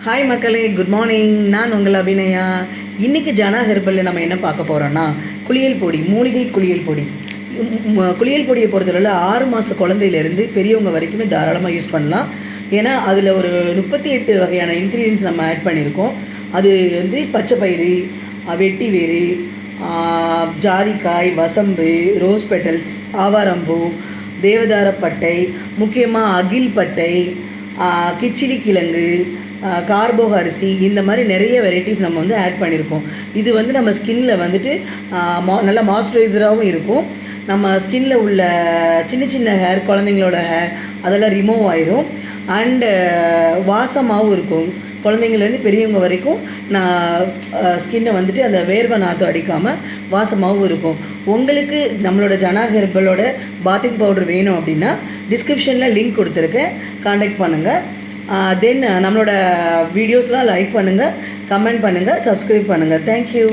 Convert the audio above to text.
Hi மக்களே, good morning. நான் உங்கள் அபிநயா. இன்றைக்கி ஜனா ஹெர்பலில் நம்ம என்ன பார்க்க போகிறோன்னா, குளியல் பொடி, மூலிகை குளியல் பொடி. குளியல் பொடியை பொறுத்தளவில் 6 மாத குழந்தையிலேருந்து பெரியவங்க வரைக்குமே தாராளமாக யூஸ் பண்ணலாம். ஏன்னா அதில் ஒரு 38 வகையான இன்க்ரீடியன்ஸ் நம்ம ஆட் பண்ணியிருக்கோம். அது வந்து பச்சை பயிறு, வெட்டி வேறு, ஜாதிக்காய், வசம்பு, ரோஸ் பெட்டல்ஸ், ஆவாரம்பூ, தேவதாரப்பட்டை, முக்கியமாக அகில் பட்டை, கிச்சிலி கிழங்கு, கார்போக அரிசி, இந்த மாதிரி நிறைய வெரைட்டிஸ் நம்ம வந்து ஆட் பண்ணியிருக்கோம். இது வந்து நம்ம ஸ்கின்னில் வந்துட்டு நல்ல மாய்ஸ்சரைசராகவும் இருக்கும். நம்ம ஸ்கின்னில் உள்ள சின்ன சின்ன ஹேர், குழந்தைங்களோட ஹேர் அதெல்லாம் ரிமூவ் ஆயிரும். அண்டு வாசமாகவும் இருக்கும். குழந்தைங்கள்லேருந்து பெரியவங்க வரைக்கும் நான் ஸ்கின்னை வந்துட்டு அந்த வேர்வை நாற்றம் அடிக்காமல் வாசமாகவும் இருக்கும். உங்களுக்கு நம்மளோட ஜனா ஹெர்பலோட பாத்திங் பவுடர் வேணும் அப்படின்னா டிஸ்கிரிப்ஷனில் லிங்க் கொடுத்துருக்கேன், காண்டாக்ட் பண்ணுங்கள். தென் நம்மளோட வீடியோஸ்லாம் லைக் பண்ணுங்கள், கமெண்ட் பண்ணுங்கள், சப்ஸ்கிரைப் பண்ணுங்கள். தேங்க்யூ.